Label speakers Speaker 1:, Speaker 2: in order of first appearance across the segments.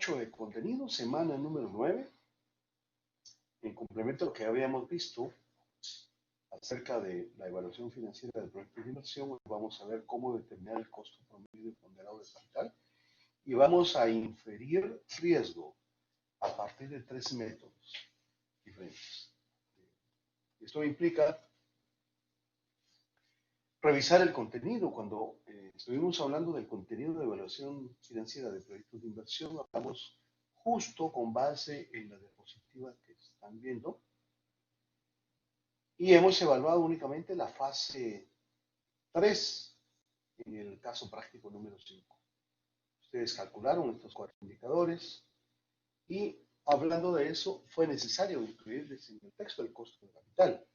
Speaker 1: 8 de contenido, semana número 9, en complemento a lo que habíamos visto acerca de la evaluación financiera del proyecto de inversión. Vamos a ver cómo determinar el costo promedio ponderado de capital y vamos a inferir riesgo a partir de 3 métodos diferentes. Esto implica revisar el contenido. Cuando estuvimos hablando del contenido de evaluación financiera de proyectos de inversión, hablamos justo con base en la diapositiva que están viendo y hemos evaluado únicamente la fase 3 en el caso práctico número 5. Ustedes calcularon estos 4 indicadores y hablando de eso fue necesario incluirles en el texto el costo de capital.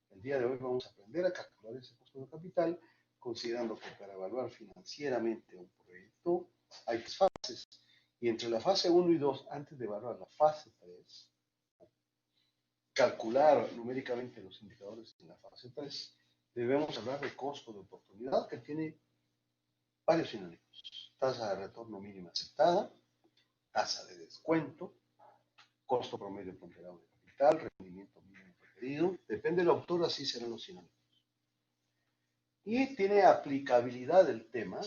Speaker 1: El día de hoy vamos a aprender a calcular ese costo de capital, considerando que para evaluar financieramente un proyecto hay 3 fases. Y entre la fase 1 y 2, antes de evaluar la fase 3, calcular numéricamente los indicadores en la fase 3, debemos hablar de costo de oportunidad, que tiene varios sinónimos. Tasa de retorno mínima aceptada, tasa de descuento, costo promedio ponderado de capital, rendimiento mínimo preferido. Depende del autor, así serán los sinónimos. Y tiene aplicabilidad el tema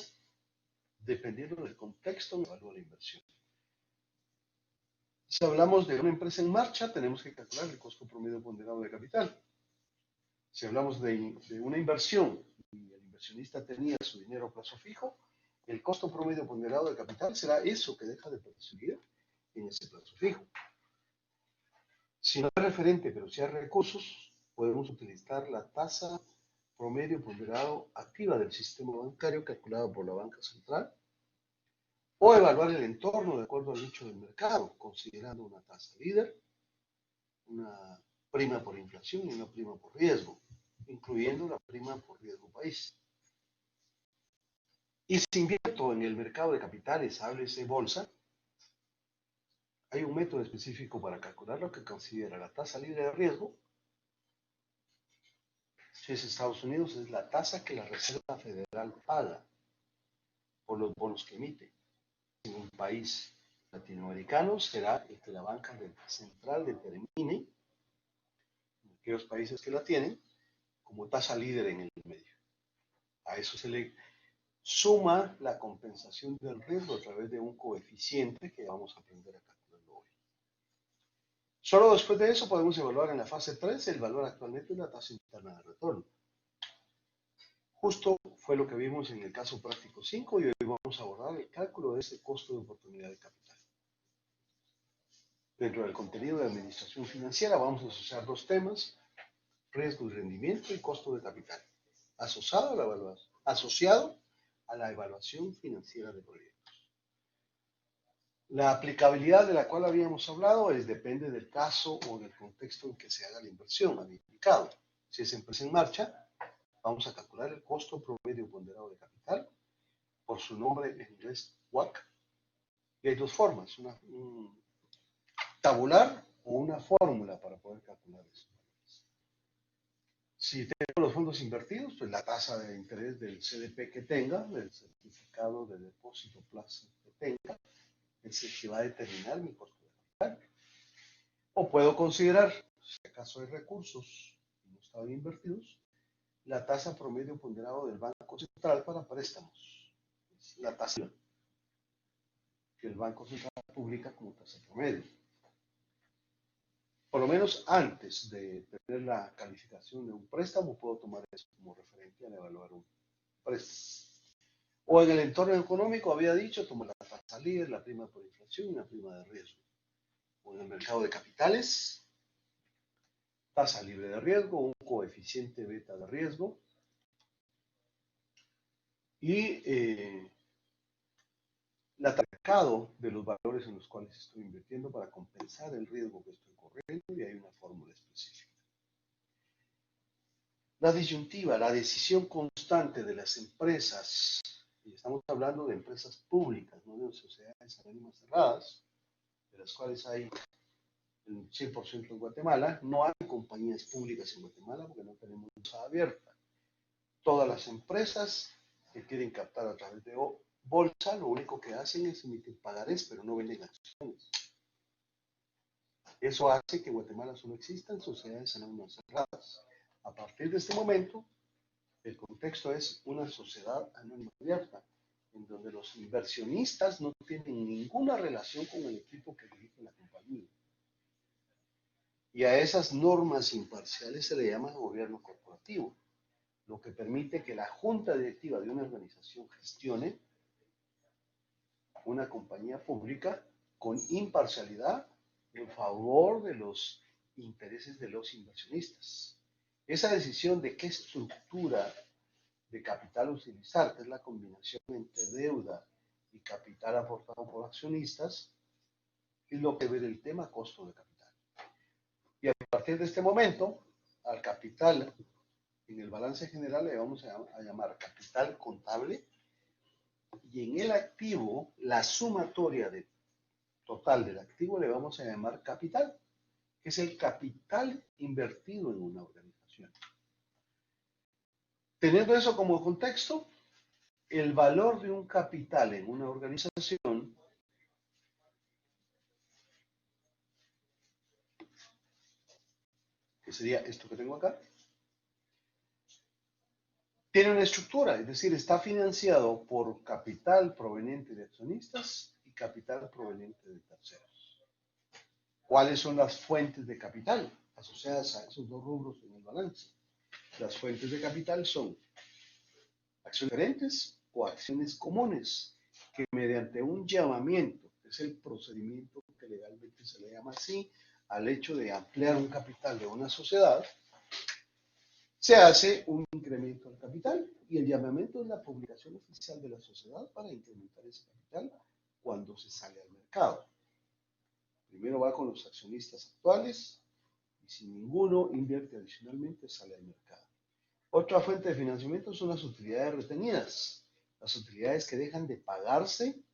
Speaker 1: dependiendo del contexto en que evalúa la inversión. Si hablamos de una empresa en marcha, tenemos que calcular el costo promedio ponderado de capital. Si hablamos de una inversión y el inversionista tenía su dinero a plazo fijo, el costo promedio ponderado de capital será eso que deja de percibir en ese plazo fijo. Si no es referente, pero si hay recursos, podemos utilizar la tasa promedio ponderado activa del sistema bancario calculado por la banca central, o evaluar el entorno de acuerdo al nicho del mercado, considerando una tasa líder, una prima por inflación y una prima por riesgo, incluyendo la prima por riesgo país. Y si invierto en el mercado de capitales, háblese bolsa, hay un método específico para calcular lo que considera la tasa libre de riesgo. Si es Estados Unidos, es la tasa que la Reserva Federal paga por los bonos que emite. En un país latinoamericano será el que la banca central determine, en aquellos países que la tienen, como tasa líder en el medio. A eso se le suma la compensación del riesgo a través de un coeficiente que vamos a aprender a calcularlo hoy. Solo después de eso podemos evaluar en la fase 3 el valor actualmente de la tasa interna de retorno. Justo fue lo que vimos en el caso práctico 5 y hoy vamos a abordar el cálculo de ese costo de oportunidad de capital. Dentro del contenido de administración financiera vamos a asociar 2 temas, riesgo y rendimiento y costo de capital, asociado a la evaluación financiera de proyectos. La aplicabilidad de la cual habíamos hablado depende del caso o del contexto en que se haga la inversión, había indicado. Si es empresa en marcha, vamos a calcular el costo promedio ponderado de capital, por su nombre en inglés WACC, y hay 2 formas, un tabular o una fórmula para poder calcular eso. Si tengo los fondos invertidos, pues la tasa de interés del CDP que tenga, del certificado de depósito plazo que tenga, es el que va a determinar mi costo de capital. O puedo considerar, si acaso hay recursos que no estaban invertidos, la tasa promedio ponderado del Banco Central para préstamos. Es la tasa que el Banco Central publica como tasa promedio. Por lo menos antes de tener la calificación de un préstamo, puedo tomar eso como referente al evaluar un préstamo. O en el entorno económico, había dicho, tomo la tasa líder, la prima por inflación y la prima de riesgo. O en el mercado de capitales, tasa libre de riesgo, un coeficiente beta de riesgo y la tasa de mercado de los valores en los cuales estoy invirtiendo para compensar el riesgo que estoy corriendo, y hay una fórmula específica. La disyuntiva, la decisión constante de las empresas, y estamos hablando de empresas públicas, no de sociedades anónimas cerradas, de las cuales hay el 100% en Guatemala. No hay compañías públicas en Guatemala porque no tenemos bolsa abierta. Todas las empresas que quieren captar a través de bolsa lo único que hacen es emitir pagarés, pero no venden acciones. Eso hace que en Guatemala solo existan sociedades anónimas cerradas. A partir de este momento, el contexto es una sociedad anónima abierta, en donde los inversionistas no tienen ninguna relación con el equipo que dirige la compañía. Y a esas normas imparciales se le llama gobierno corporativo, lo que permite que la junta directiva de una organización gestione una compañía pública con imparcialidad en favor de los intereses de los inversionistas. Esa decisión de qué estructura de capital utilizar, que es la combinación entre deuda y capital aportado por accionistas, es lo que ve el tema costo de capital. Y a partir de este momento, al capital en el balance general le vamos a llamar capital contable, y en el activo, la sumatoria total del activo le vamos a llamar capital, que es el capital invertido en una organización. Teniendo eso como contexto, el valor de un capital en una organización que sería esto que tengo acá, tiene una estructura, es decir, está financiado por capital proveniente de accionistas y capital proveniente de terceros. ¿Cuáles son las fuentes de capital asociadas a esos dos rubros en el balance? Las fuentes de capital son acciones diferentes o acciones comunes, que mediante un llamamiento, que es el procedimiento que legalmente se le llama así, al hecho de ampliar un capital de una sociedad, se hace un incremento al capital, y el llamamiento es la publicación oficial de la sociedad para incrementar ese capital cuando se sale al mercado. Primero va con los accionistas actuales, y si ninguno invierte adicionalmente sale al mercado. Otra fuente de financiamiento son las utilidades retenidas, las utilidades que dejan de pagarse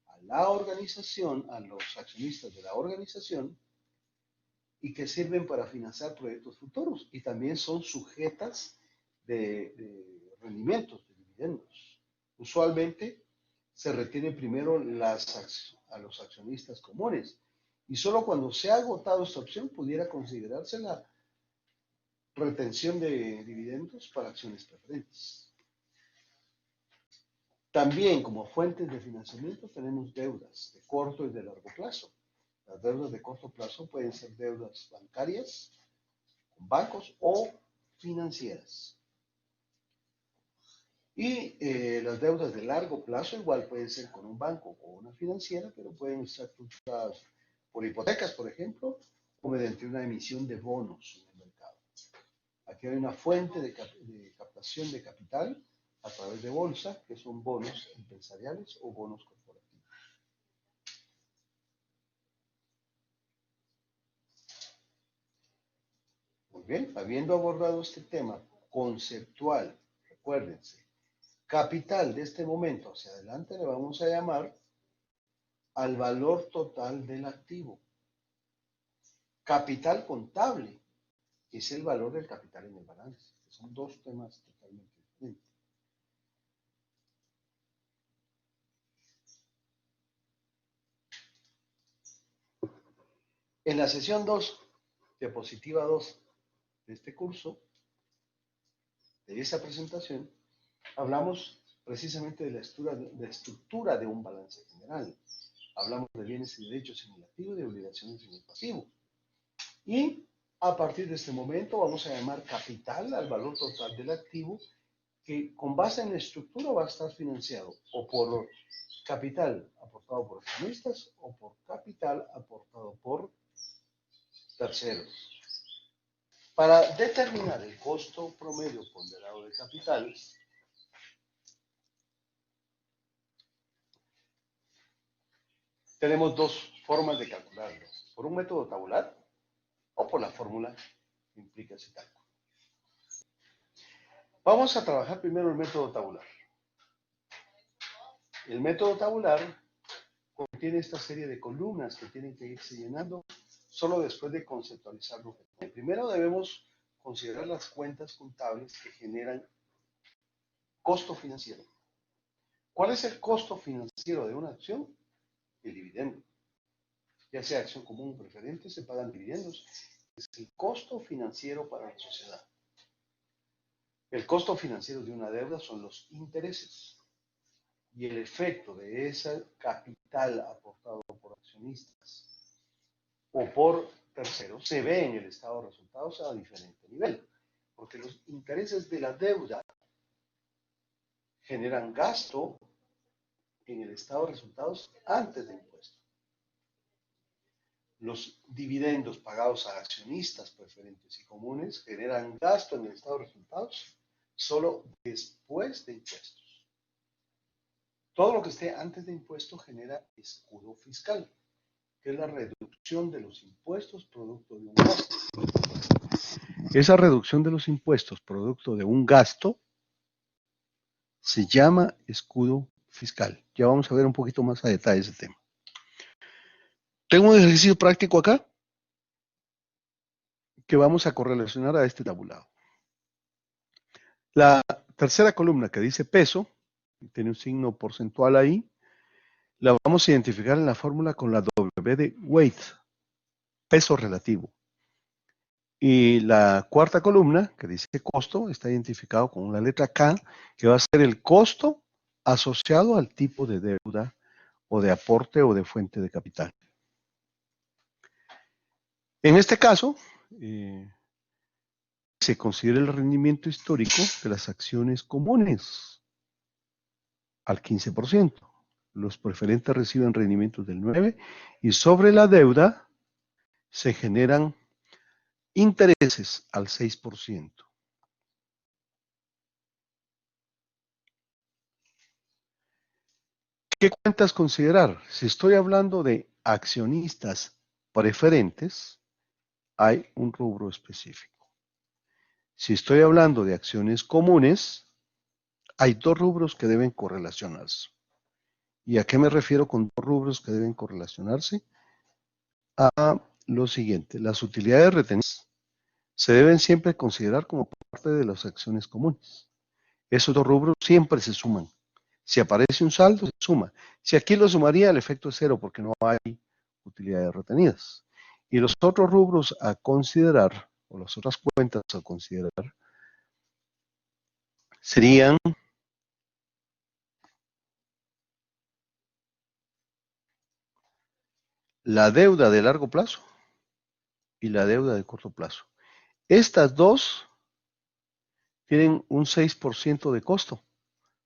Speaker 1: a la organización, a los accionistas de la organización, y que sirven para financiar proyectos futuros, y también son sujetas de rendimientos, de dividendos. Usualmente se retienen primero a los accionistas comunes, y solo cuando se ha agotado esta opción pudiera considerarse la retención de dividendos para acciones preferentes. También como fuentes de financiamiento tenemos deudas de corto y de largo plazo. Las deudas de corto plazo pueden ser deudas bancarias, con bancos o financieras. Y las deudas de largo plazo igual pueden ser con un banco o una financiera, pero pueden ser estructuradas por hipotecas, por ejemplo, o mediante una emisión de bonos en el mercado. Aquí hay una fuente de captación de capital a través de bolsa, que son bonos empresariales o bonos corporativos. Muy bien, habiendo abordado este tema conceptual, recuérdense, capital de este momento hacia adelante le vamos a llamar al valor total del activo. Capital contable es el valor del capital en el balance, que son dos temas totalmente diferentes. En la sesión 2, diapositiva 2 de este curso, de esa presentación, hablamos precisamente de la estructura de un balance general. Hablamos de bienes y derechos en el activo y de obligaciones en el pasivo. Y a partir de este momento vamos a llamar capital al valor total del activo, que con base en la estructura va a estar financiado o por capital aportado por accionistas o por capital aportado por terceros. Para determinar el costo promedio ponderado de capital, tenemos dos formas de calcularlo: por un método tabular o por la fórmula que implica ese cálculo. Vamos a trabajar primero el método tabular. El método tabular contiene esta serie de columnas que tienen que irse llenando solo después de conceptualizar lo que tiene. Primero debemos considerar las cuentas contables que generan costo financiero. ¿Cuál es el costo financiero de una acción? El dividendo. Ya sea acción común o preferente, se pagan dividendos. Es el costo financiero para la sociedad. El costo financiero de una deuda son los intereses. Y el efecto de ese capital aportado por accionistas o por terceros se ve en el estado de resultados a diferente nivel. Porque los intereses de la deuda generan gasto en el estado de resultados antes de impuestos. Los dividendos pagados a accionistas preferentes y comunes generan gasto en el estado de resultados solo después de impuestos. Todo lo que esté antes de impuestos genera escudo fiscal, que es la reducción de los impuestos producto de un gasto. Esa reducción de los impuestos producto de un gasto se llama escudo fiscal. Ya vamos a ver un poquito más a detalle ese tema. Tengo un ejercicio práctico acá que vamos a correlacionar a este tabulado. La tercera columna que dice peso, tiene un signo porcentual ahí, la vamos a identificar en la fórmula con la W de weight, peso relativo. Y la cuarta columna, que dice costo, está identificado con la letra K, que va a ser el costo asociado al tipo de deuda o de aporte o de fuente de capital. En este caso, se considera el rendimiento histórico de las acciones comunes al 15%. Los preferentes reciben rendimientos del 9% y sobre la deuda se generan intereses al 6%. ¿Qué cuentas considerar? Si estoy hablando de accionistas preferentes, hay un rubro específico. Si estoy hablando de acciones comunes, hay dos rubros que deben correlacionarse. ¿Y a qué me refiero con dos rubros que deben correlacionarse? A lo siguiente, las utilidades retenidas se deben siempre considerar como parte de las acciones comunes. Esos dos rubros siempre se suman. Si aparece un saldo, se suma. Si aquí lo sumaría, el efecto es cero porque no hay utilidades retenidas. Y los otros rubros a considerar, o las otras cuentas a considerar, serían la deuda de largo plazo y la deuda de corto plazo. Estas dos tienen un 6% de costo,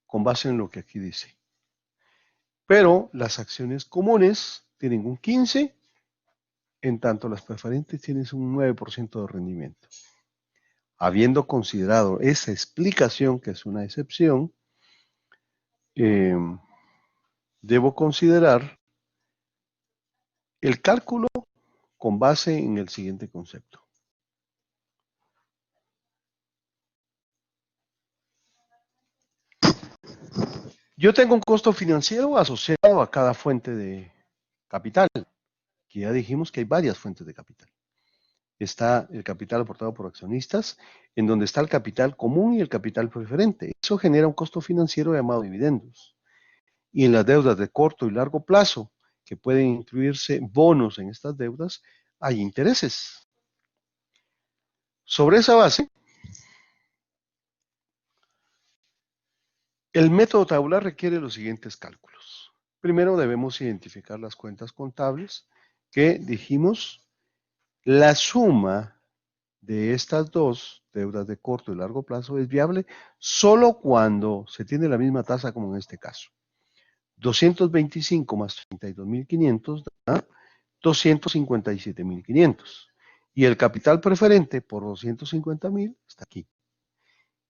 Speaker 1: con base en lo que aquí dice. Pero las acciones comunes tienen un 15%, en tanto las preferentes tienen un 9% de rendimiento. Habiendo considerado esa explicación, que es una excepción, debo considerar el cálculo con base en el siguiente concepto. Yo tengo un costo financiero asociado a cada fuente de capital, que ya dijimos que hay varias fuentes de capital. Está el capital aportado por accionistas, en donde está el capital común y el capital preferente. Eso genera un costo financiero llamado dividendos. Y en las deudas de corto y largo plazo, que pueden incluirse bonos en estas deudas, hay intereses. Sobre esa base, el método tabular requiere los siguientes cálculos. Primero debemos identificar las cuentas contables que dijimos, la suma de estas dos deudas de corto y largo plazo es viable solo cuando se tiene la misma tasa como en este caso. 225 más 32.500 da 257.500. Y el capital preferente por 250.000 está aquí.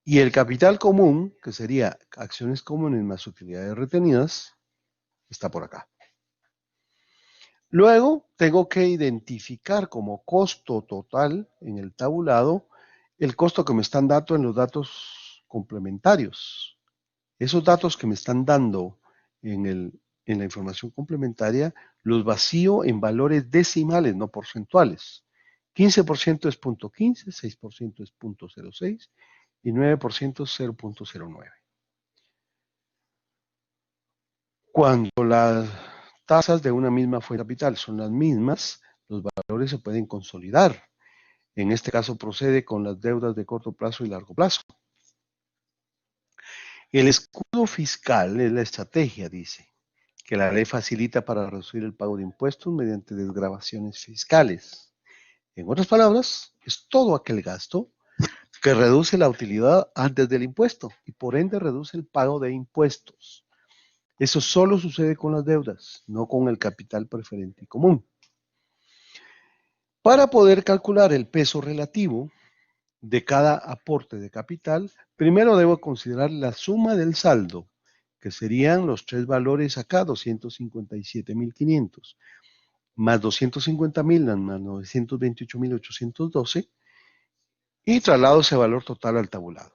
Speaker 1: Y el capital común, que sería acciones comunes más utilidades retenidas, está por acá. Luego tengo que identificar como costo total en el tabulado el costo que me están dando en los datos complementarios. Esos datos que me están dando en la información complementaria los vacío en valores decimales, no porcentuales. 15% es 0.15, 6% es 0.06 y 9% es 0.09. Cuando las tasas de una misma fuente de capital son las mismas, los valores se pueden consolidar. En este caso procede con las deudas de corto plazo y largo plazo. El escudo fiscal es la estrategia, dice, que la ley facilita para reducir el pago de impuestos mediante desgravaciones fiscales. En otras palabras, es todo aquel gasto que reduce la utilidad antes del impuesto y por ende reduce el pago de impuestos. Eso solo sucede con las deudas, no con el capital preferente y común. Para poder calcular el peso relativo de cada aporte de capital, primero debo considerar la suma del saldo, que serían los tres valores acá, 257.500, más 250.000, más 928.812, y traslado ese valor total al tabulado.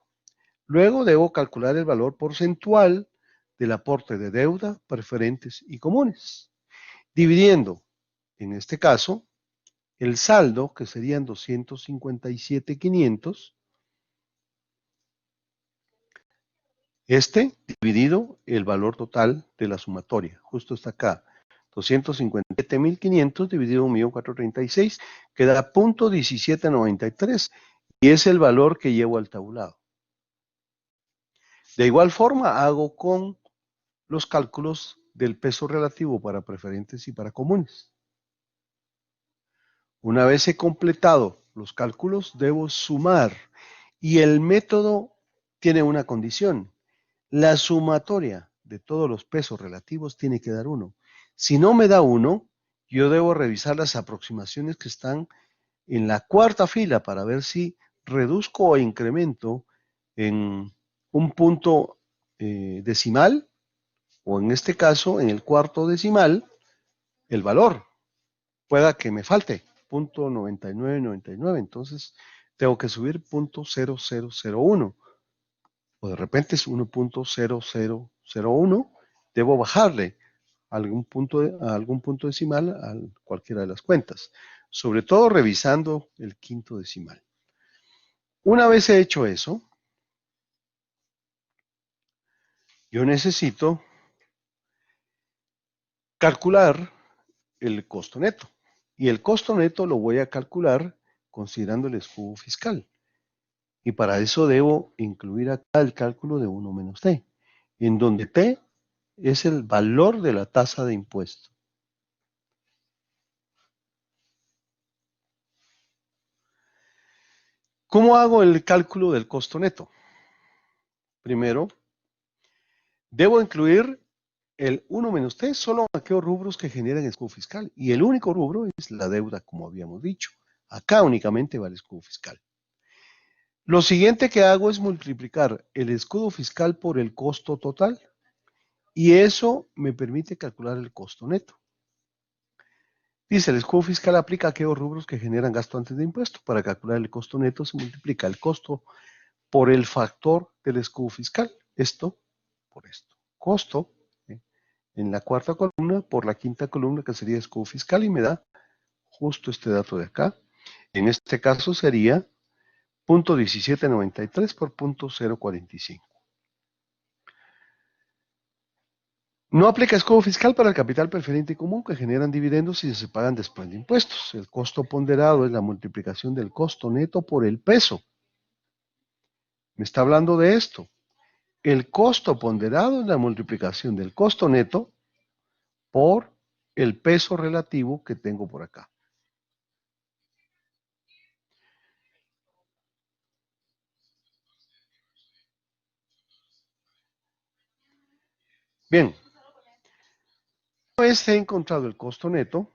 Speaker 1: Luego debo calcular el valor porcentual del aporte de deuda, preferentes y comunes, dividiendo, en este caso, el saldo, que serían 257.500, dividido el valor total de la sumatoria, justo está acá, 257.500 dividido 1.436.000, que da .1793, y es el valor que llevo al tabulado. De igual forma hago con los cálculos del peso relativo para preferentes y para comunes. Una vez he completado los cálculos, debo sumar, y el método tiene una condición. La sumatoria de todos los pesos relativos tiene que dar 1. Si no me da 1, yo debo revisar las aproximaciones que están en la cuarta fila para ver si reduzco o incremento en un punto decimal, o en este caso, en el cuarto decimal, el valor. Pueda que me falte .9999, entonces tengo que subir .0001, o de repente es 1.0001, debo bajarle a algún punto decimal a cualquiera de las cuentas, sobre todo revisando el quinto decimal. Una vez he hecho eso, yo necesito calcular el costo neto. Y el costo neto lo voy a calcular considerando el escudo fiscal. Y para eso debo incluir acá el cálculo de 1 menos t, en donde t es el valor de la tasa de impuesto. ¿Cómo hago el cálculo del costo neto? Primero, debo incluir el 1 menos t solo en aquellos rubros que generan escudo fiscal. Y el único rubro es la deuda, como habíamos dicho. Acá únicamente va el escudo fiscal. Lo siguiente que hago es multiplicar el escudo fiscal por el costo total. Y eso me permite calcular el costo neto. Dice, el escudo fiscal aplica a aquellos rubros que generan gasto antes de impuesto. Para calcular el costo neto se multiplica el costo por el factor del escudo fiscal. Esto por esto. Costo en la cuarta columna por la quinta columna, que sería escudo fiscal, y me da justo este dato de acá. En este caso sería .1793 por .045. No aplica escudo fiscal para el capital preferente y común que generan dividendos y se pagan después de impuestos. El costo ponderado es la multiplicación del costo neto por el peso. Me está hablando de esto. El costo ponderado es la multiplicación del costo neto por el peso relativo que tengo por acá. Bien. Una vez he encontrado el costo neto,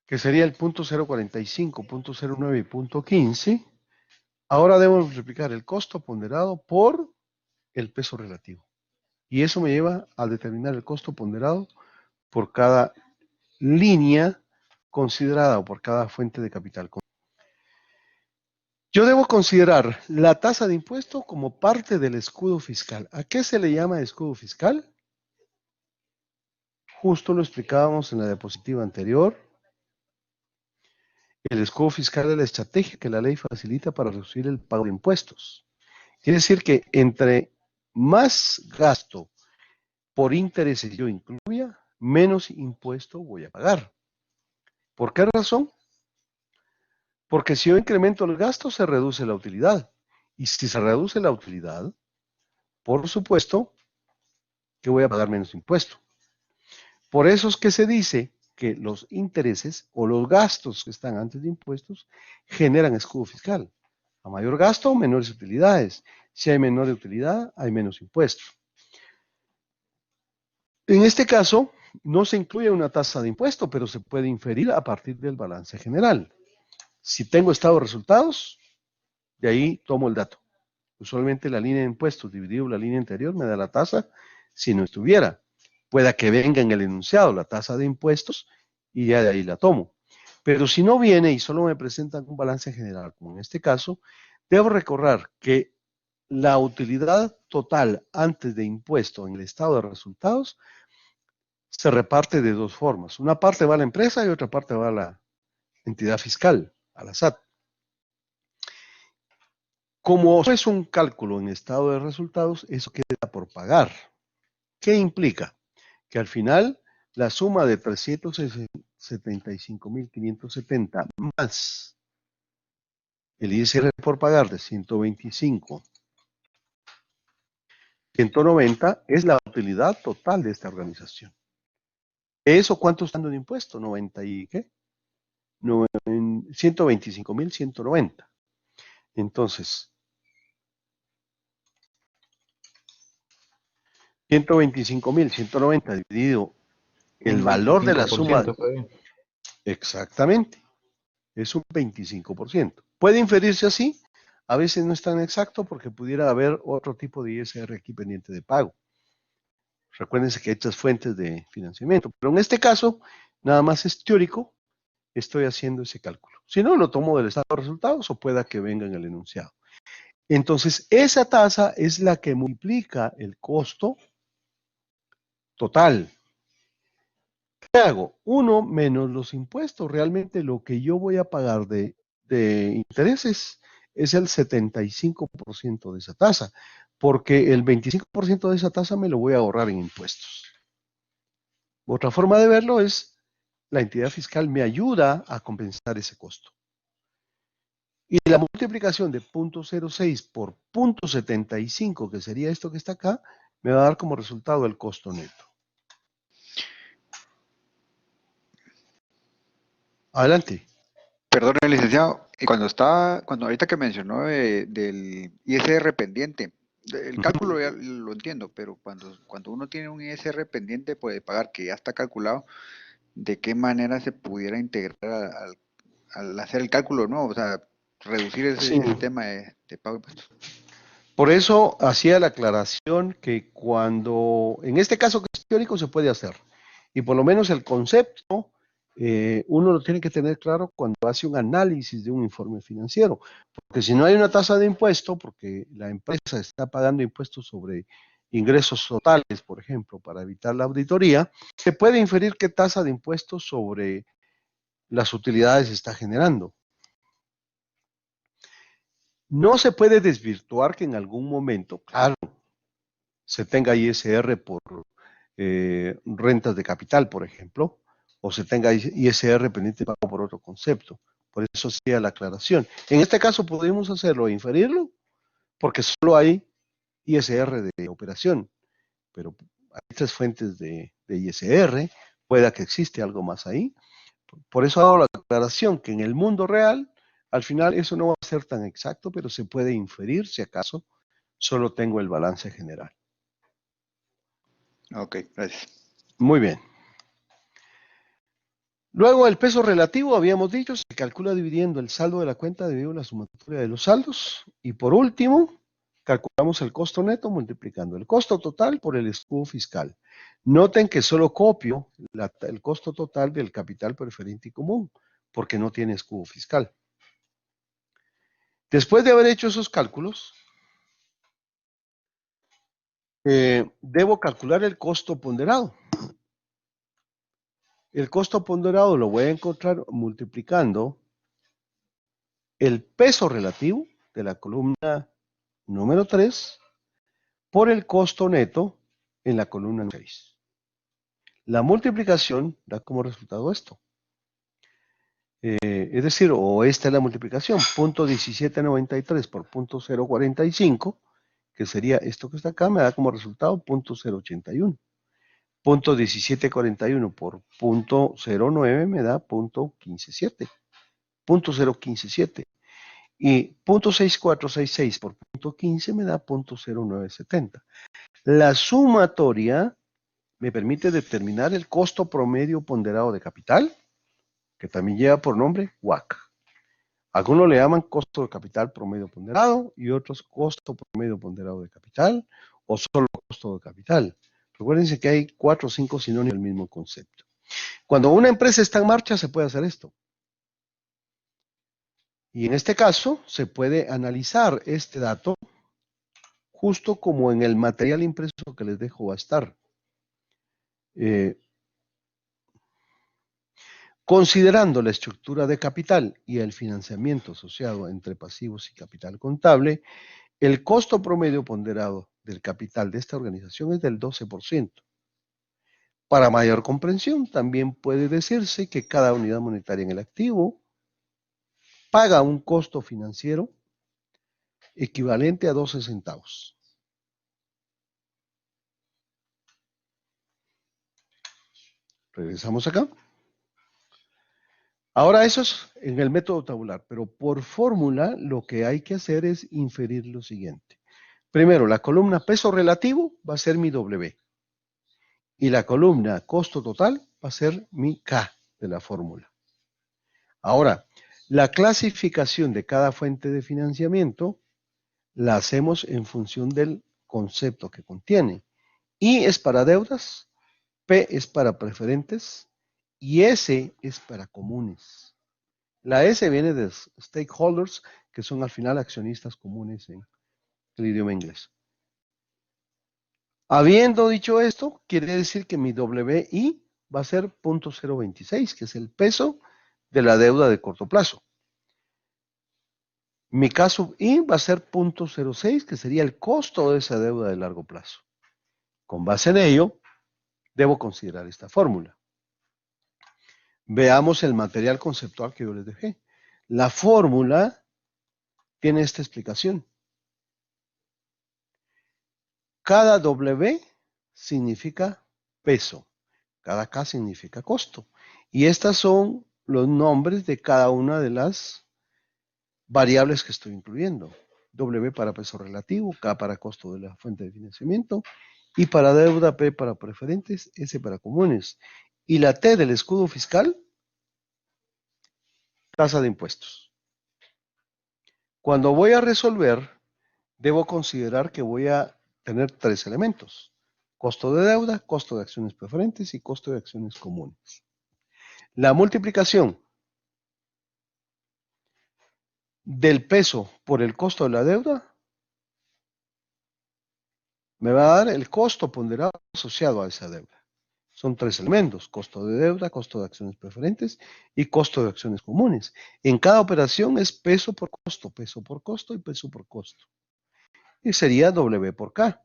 Speaker 1: que sería el .045, .09 y .15, ahora debo multiplicar el costo ponderado por el peso relativo. Y eso me lleva a determinar el costo ponderado por cada línea considerada o por cada fuente de capital. Yo debo considerar la tasa de impuesto como parte del escudo fiscal. ¿A qué se le llama escudo fiscal? justo lo explicábamos en la diapositiva anterior. El escudo fiscal es la estrategia que la ley facilita para reducir el pago de impuestos. Quiere decir que entre más gasto por intereses yo incluya, menos impuesto voy a pagar. ¿Por qué razón? Porque si yo incremento el gasto, se reduce la utilidad. Y si se reduce la utilidad, por supuesto que voy a pagar menos impuesto. Por eso es que se dice que los intereses o los gastos que están antes de impuestos generan escudo fiscal. A mayor gasto, menores utilidades. Si hay menor utilidad, hay menos impuestos. En este caso, no se incluye una tasa de impuesto, pero se puede inferir a partir del balance general. Si tengo estado de resultados, de ahí tomo el dato. Usualmente la línea de impuestos dividido la línea anterior me da la tasa si no estuviera. Pueda que venga en el enunciado la tasa de impuestos y ya de ahí la tomo. Pero si no viene y solo me presentan un balance general, como en este caso, debo recordar que la utilidad total antes de impuesto en el estado de resultados se reparte de dos formas. Una parte va a la empresa y otra parte va a la entidad fiscal, a la SAT. Como es un cálculo en estado de resultados, eso queda por pagar. ¿Qué implica? Que al final la suma de 375.570 más el ISR por pagar de 125, 190 es la utilidad total de esta organización. ¿Eso cuánto está dando de impuesto? 90 y ¿qué? 125.190. Entonces, 125.190 dividido el
Speaker 2: Un
Speaker 1: valor de la suma.
Speaker 2: 25%, pues.
Speaker 1: Exactamente, es un 25%. Puede inferirse así, a veces no es tan exacto porque pudiera haber otro tipo de ISR aquí pendiente de pago. Recuérdense que hay estas fuentes de financiamiento, pero en este caso, nada más es teórico, estoy haciendo ese cálculo. Si no, lo tomo del estado de resultados o pueda que venga en el enunciado. Entonces, esa tasa es la que multiplica el costo total. ¿Qué hago? Uno menos los impuestos. Realmente lo que yo voy a pagar de intereses es el 75% de esa tasa, porque el 25% de esa tasa me lo voy a ahorrar en impuestos. Otra forma de verlo es, la entidad fiscal me ayuda a compensar ese costo. Y la multiplicación de 0.06 por 0.75, que sería esto que está acá, me va a dar como resultado el costo neto. Adelante.
Speaker 3: Perdón, licenciado, y cuando ahorita que mencionó del ISR pendiente, el cálculo ya lo entiendo, pero cuando uno tiene un ISR pendiente puede pagar que ya está calculado, ¿de qué manera se pudiera integrar al hacer el cálculo, no? O sea, reducir
Speaker 1: Sí.
Speaker 3: ese tema de pago de impuestos.
Speaker 1: Por eso hacía la aclaración que cuando, en este caso que es teórico, se puede hacer. Y por lo menos el concepto, uno lo tiene que tener claro cuando hace un análisis de un informe financiero. Porque si no hay una tasa de impuesto, porque la empresa está pagando impuestos sobre ingresos totales, por ejemplo, para evitar la auditoría, se puede inferir qué tasa de impuestos sobre las utilidades está generando. No se puede desvirtuar que en algún momento, claro, se tenga ISR por rentas de capital, por ejemplo, o se tenga ISR pendiente de pago por otro concepto. Por eso hacía la aclaración. En este caso podemos hacerlo e inferirlo, porque solo hay ISR de operación, pero hay tres fuentes de ISR, pueda que existe algo más ahí. Por eso hago la aclaración que en el mundo real, al final eso no va a ser tan exacto, pero se puede inferir si acaso solo tengo el balance general.
Speaker 3: Ok, gracias.
Speaker 1: Muy bien. Luego el peso relativo, habíamos dicho, se calcula dividiendo el saldo de la cuenta dividido la sumatoria de los saldos. Y por último, calculamos el costo neto multiplicando el costo total por el escudo fiscal. Noten que solo copio el costo total del capital preferente y común, porque no tiene escudo fiscal. Después de haber hecho esos cálculos, debo calcular el costo ponderado. El costo ponderado lo voy a encontrar multiplicando el peso relativo de la columna número 3 por el costo neto en la columna 6. La multiplicación da como resultado esto. Es decir, o esta es la multiplicación, 0.1793 por 0.045, que sería esto que está acá, me da como resultado 0.081. 0.1741 por 0.09 me da 0.157. 0.017. Y 0.6466 por 0.15 me da 0.0970. La sumatoria me permite determinar el costo promedio ponderado de capital, que también lleva por nombre WACC. Algunos le llaman costo de capital promedio ponderado y otros costo promedio ponderado de capital o solo costo de capital. Recuérdense que hay 4 o 5 sinónimos del mismo concepto. Cuando una empresa está en marcha se puede hacer esto. Y en este caso se puede analizar este dato justo como en el material impreso que les dejo va a estar. Considerando la estructura de capital y el financiamiento asociado entre pasivos y capital contable, el costo promedio ponderado del capital de esta organización es del 12%. Para mayor comprensión, también puede decirse que cada unidad monetaria en el activo paga un costo financiero equivalente a 12 centavos. Regresamos acá. Ahora eso es en el método tabular, pero por fórmula lo que hay que hacer es inferir lo siguiente. Primero, la columna peso relativo va a ser mi W. Y la columna costo total va a ser mi K de la fórmula. Ahora, la clasificación de cada fuente de financiamiento la hacemos en función del concepto que contiene. I es para deudas, P es para preferentes y S es para comunes. La S viene de stakeholders, que son al final accionistas comunes en el idioma inglés. Habiendo dicho esto, quiere decir que mi WI va a ser 0.026, que es el peso de la deuda de corto plazo. Mi K sub I va a ser 0.06, que sería el costo de esa deuda de largo plazo. Con base en ello, debo considerar esta fórmula. Veamos el material conceptual que yo les dejé. La fórmula tiene esta explicación. Cada W significa peso, cada K significa costo. Y estas son los nombres de cada una de las variables que estoy incluyendo. W para peso relativo, K para costo de la fuente de financiamiento, y para deuda, P para preferentes, S para comunes. Y la T del escudo fiscal, tasa de impuestos. Cuando voy a resolver, debo considerar que voy a tener 3 elementos. Costo de deuda, costo de acciones preferentes y costo de acciones comunes. La multiplicación del peso por el costo de la deuda me va a dar el costo ponderado asociado a esa deuda. Son 3 elementos: costo de deuda, costo de acciones preferentes y costo de acciones comunes. En cada operación es peso por costo y peso por costo. Y sería W por K.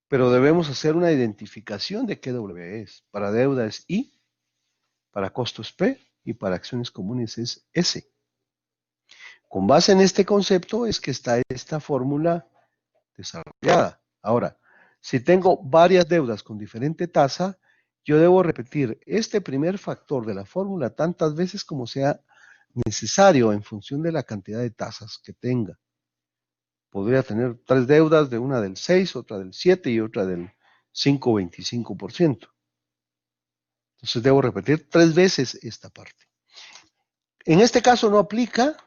Speaker 1: Pero debemos hacer una identificación de qué W es. Para deuda es I, para costo es P y para acciones comunes es S. Con base en este concepto es que está esta fórmula desarrollada. Ahora, si tengo varias deudas con diferente tasa, yo debo repetir este primer factor de la fórmula tantas veces como sea necesario en función de la cantidad de tasas que tenga. Podría tener 3 deudas, de una del 6, otra del 7 y otra del 5,25%. Entonces debo repetir 3 veces esta parte. En este caso no aplica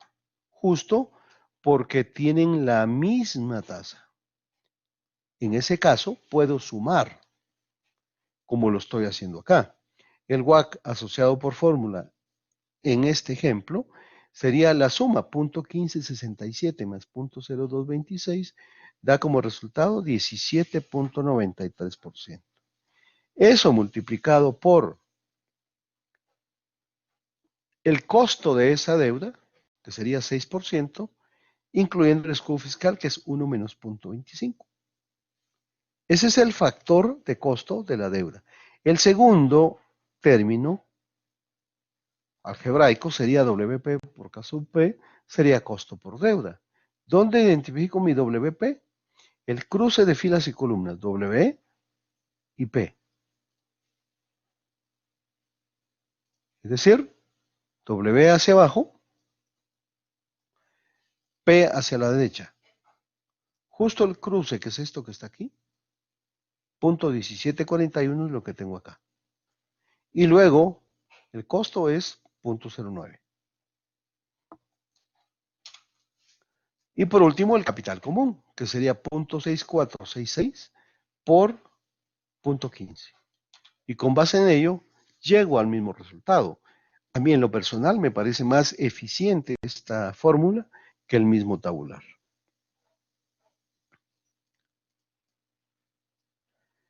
Speaker 1: justo porque tienen la misma tasa. En ese caso puedo sumar, como lo estoy haciendo acá. El WACC asociado por fórmula en este ejemplo sería la suma 0.1567 más 0.0226, da como resultado 17.93%. Eso multiplicado por el costo de esa deuda, que sería 6%, incluyendo el escudo fiscal, que es 1 menos 0.25. Ese es el factor de costo de la deuda. El segundo término algebraico sería WP por caso P, sería costo por deuda. ¿Dónde identifico mi WP? El cruce de filas y columnas, W y P. Es decir, W hacia abajo, P hacia la derecha. Justo el cruce, que es esto que está aquí, punto 1741 es lo que tengo acá. Y luego, el costo es 0.09. Y por último, el capital común, que sería 0.6466 por 0.15. Y con base en ello, llego al mismo resultado. A mí en lo personal me parece más eficiente esta fórmula que el mismo tabular.